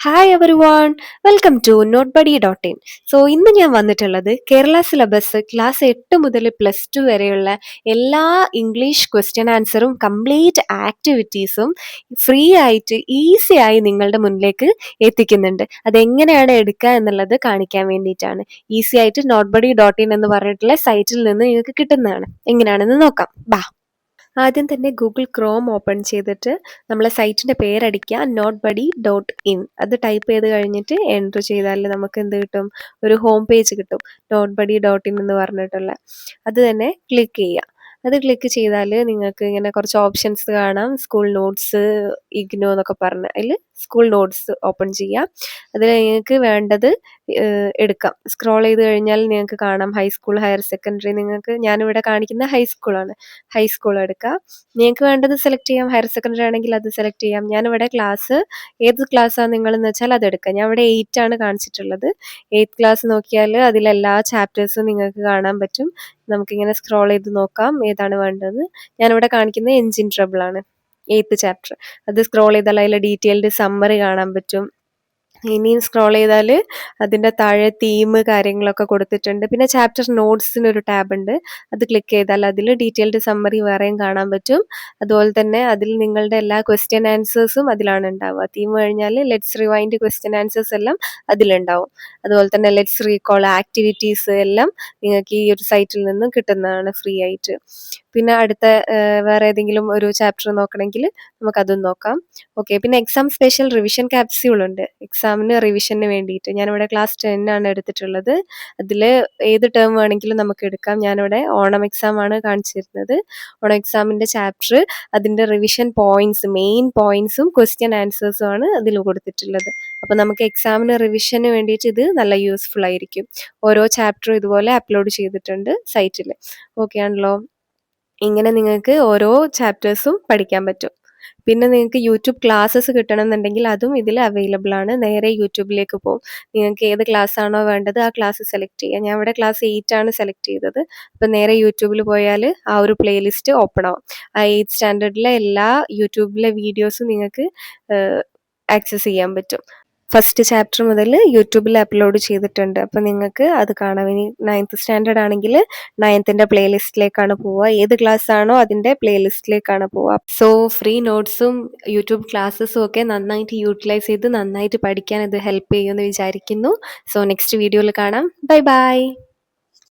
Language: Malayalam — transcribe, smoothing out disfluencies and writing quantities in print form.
Hi everyone, welcome to നോട്ട്ബഡി.in. ഇന്ന് ഞാൻ വന്നിട്ടുള്ളത് കേരള സിലബസ് ക്ലാസ് 8 മുതൽ +2 വരെയുള്ള എല്ലാ ഇംഗ്ലീഷ് ക്വസ്റ്റ്യൻ ആൻസറും കംപ്ലീറ്റ് ആക്ടിവിറ്റീസും ഫ്രീ ആയിട്ട് ഈസി ആയി നിങ്ങളുടെ മുന്നിലേക്ക് എത്തിക്കുന്നുണ്ട്. അതെങ്ങനെയാണ് എടുക്കുക എന്നുള്ളത് കാണിക്കാൻ വേണ്ടിയിട്ടാണ്. ഈസി ആയിട്ട് നോട്ട്ബഡി.in എന്ന് പറഞ്ഞിട്ടുള്ള സൈറ്റിൽ നിന്ന് നിങ്ങൾക്ക് കിട്ടുന്നതാണ്. എങ്ങനെയാണെന്ന് നോക്കാം. ബാ. ആദ്യം തന്നെ ഗൂഗിൾ ക്രോം ഓപ്പൺ ചെയ്തിട്ട് നമ്മളെ സൈറ്റിൻ്റെ പേരടിക്കുക, notebuddy.in. അത് ടൈപ്പ് ചെയ്ത് കഴിഞ്ഞിട്ട് എൻ്റർ ചെയ്താൽ നമുക്ക് എന്ത് കിട്ടും? ഒരു ഹോം പേജ് കിട്ടും, notebuddy.in എന്ന് പറഞ്ഞിട്ടുള്ള. അത് തന്നെ ക്ലിക്ക് ചെയ്യുക. അത് ക്ലിക്ക് ചെയ്താൽ നിങ്ങൾക്ക് ഇങ്ങനെ കുറച്ച് ഓപ്ഷൻസ് കാണാം. സ്കൂൾ നോട്ട്സ്, ഇഗ്നോ എന്നൊക്കെ പറഞ്ഞ് അതിൽ സ്കൂൾ നോട്ട്സ് ഓപ്പൺ ചെയ്യുക. അതിൽ നിങ്ങൾക്ക് വേണ്ടത് എടുക്കാം. സ്ക്രോൾ ചെയ്ത് കഴിഞ്ഞാൽ നിങ്ങൾക്ക് കാണാം ഹൈസ്കൂൾ, ഹയർ സെക്കൻഡറി. ഞാനിവിടെ കാണിക്കുന്ന ഹൈസ്കൂളാണ്. ഹൈസ്കൂൾ എടുക്കുക. നിങ്ങൾക്ക് വേണ്ടത് സെലക്ട് ചെയ്യാം. ഹയർ സെക്കൻഡറി ആണെങ്കിൽ അത് സെലക്ട് ചെയ്യാം. ഞാനിവിടെ ഏത് ക്ലാസ്സാണ് നിങ്ങളെന്ന് വെച്ചാൽ അതെടുക്കാം. ഞാൻ ഇവിടെ 8 ആണ് കാണിച്ചിട്ടുള്ളത്. 8th ക്ലാസ് നോക്കിയാൽ അതിലെല്ലാ ചാപ്റ്റേഴ്സും നിങ്ങൾക്ക് കാണാൻ പറ്റും. നമുക്കിങ്ങനെ സ്ക്രോൾ ചെയ്ത് നോക്കാം ഏതാണ് വേണ്ടത്. ഞാനിവിടെ കാണിക്കുന്നത് എൻജിൻ ട്രബിൾ ആണ്, 8th ചാപ്റ്റർ. അത് സ്ക്രോൾ ചെയ്താൽ അതിലെ ഡീറ്റെയിൽഡ് സമ്മറി കാണാൻ പറ്റും. ഇനിയും സ്ക്രോൾ ചെയ്താൽ അതിൻ്റെ താഴെ തീം കാര്യങ്ങളൊക്കെ കൊടുത്തിട്ടുണ്ട്. പിന്നെ ചാപ്റ്റർ നോട്ട്സിനൊരു ടാബ് ഉണ്ട്. അത് ക്ലിക്ക് ചെയ്താൽ അതിൽ ഡീറ്റെയിൽഡ് സമ്മറി വേറെയും കാണാൻ പറ്റും. അതുപോലെ തന്നെ അതിൽ നിങ്ങളുടെ എല്ലാ ക്വസ്റ്റ്യൻ ആൻസേഴ്സും അതിലാണ് ഉണ്ടാവുക. തീം കഴിഞ്ഞാൽ ലെറ്റ്സ് റിവൈൻഡ് ക്വസ്റ്റ്യൻ ആൻസേഴ്സ് എല്ലാം അതിലുണ്ടാവും. അതുപോലെ തന്നെ ലെറ്റ്സ് റീകോൾ ആക്ടിവിറ്റീസ് എല്ലാം നിങ്ങൾക്ക് ഈ ഒരു സൈറ്റിൽ നിന്നും കിട്ടുന്നതാണ് ഫ്രീ ആയിട്ട്. പിന്നെ അടുത്ത വേറെ ഏതെങ്കിലും ഒരു ചാപ്റ്റർ നോക്കണമെങ്കിൽ നമുക്കതും നോക്കാം. ഓക്കെ. പിന്നെ എക്സാം സ്പെഷ്യൽ റിവിഷൻ ക്യാപ്സ്യൂൾ ഉണ്ട്, എക്സാമിന് റിവിഷന് വേണ്ടിയിട്ട്. ഞാനിവിടെ ക്ലാസ് 10 ആണ് എടുത്തിട്ടുള്ളത്. അതിൽ ഏത് ടേം വേണമെങ്കിലും നമുക്ക് എടുക്കാം. ഞാനിവിടെ ഓണം എക്സാം ആണ് കാണിച്ചിരുന്നത്. ഓണം എക്സാമിൻ്റെ ചാപ്റ്റർ, അതിൻ്റെ റിവിഷൻ പോയിന്റ്സ്, മെയിൻ പോയിന്റ്സും ക്വസ്റ്റ്യൻ ആൻസേഴ്സും ആണ് അതിൽ കൊടുത്തിട്ടുള്ളത്. അപ്പോൾ നമുക്ക് എക്സാമിന് റിവിഷന് വേണ്ടിയിട്ട് ഇത് നല്ല യൂസ്ഫുൾ ആയിരിക്കും. ഓരോ ചാപ്റ്ററും ഇതുപോലെ അപ്ലോഡ് ചെയ്തിട്ടുണ്ട് സൈറ്റിൽ. ഓക്കെ ആണല്ലോ. ഇങ്ങനെ നിങ്ങൾക്ക് ഓരോ ചാപ്റ്റേഴ്സും പഠിക്കാൻ പറ്റും. പിന്നെ നിങ്ങൾക്ക് യൂട്യൂബ് ക്ലാസ്സസ് കിട്ടണമെന്നുണ്ടെങ്കിൽ അതും ഇതിൽ അവൈലബിൾ ആണ്. നേരെ യൂട്യൂബിലേക്ക് പോകും. നിങ്ങൾക്ക് ഏത് ക്ലാസ് ആണോ വേണ്ടത് ആ ക്ലാസ് സെലക്ട് ചെയ്യുക. ഞാൻ ഇവിടെ ക്ലാസ് 8 ആണ് സെലക്ട് ചെയ്തത്. അപ്പോൾ നേരെ യൂട്യൂബിൽ പോയാൽ ആ ഒരു പ്ലേലിസ്റ്റ് ഓപ്പൺ ആവും. ആ 8th സ്റ്റാൻഡേർഡിലെ എല്ലാ യൂട്യൂബിലെ വീഡിയോസും നിങ്ങൾക്ക് ആക്സസ് ചെയ്യാൻ പറ്റും. ഫസ്റ്റ് ചാപ്റ്റർ മുതൽ യൂട്യൂബിൽ അപ്ലോഡ് ചെയ്തിട്ടുണ്ട്. അപ്പോൾ നിങ്ങൾക്ക് അത് കാണാം. ഇനി 9th സ്റ്റാൻഡേർഡ് ആണെങ്കിൽ 9th പ്ലേലിസ്റ്റിലേക്കാണ് പോവുക. ഏത് ക്ലാസ് ആണോ അതിൻ്റെ പ്ലേലിസ്റ്റിലേക്കാണ് പോവുക. സോ ഫ്രീ നോട്ട്സും യൂട്യൂബ് ക്ലാസ്സസും ഒക്കെ നന്നായിട്ട് യൂട്ടിലൈസ് ചെയ്ത് നന്നായിട്ട് പഠിക്കാൻ ഇത് ഹെൽപ്പ് ചെയ്യുമെന്ന് വിചാരിക്കുന്നു. സോ നെക്സ്റ്റ് വീഡിയോയിൽ കാണാം. Bye bye.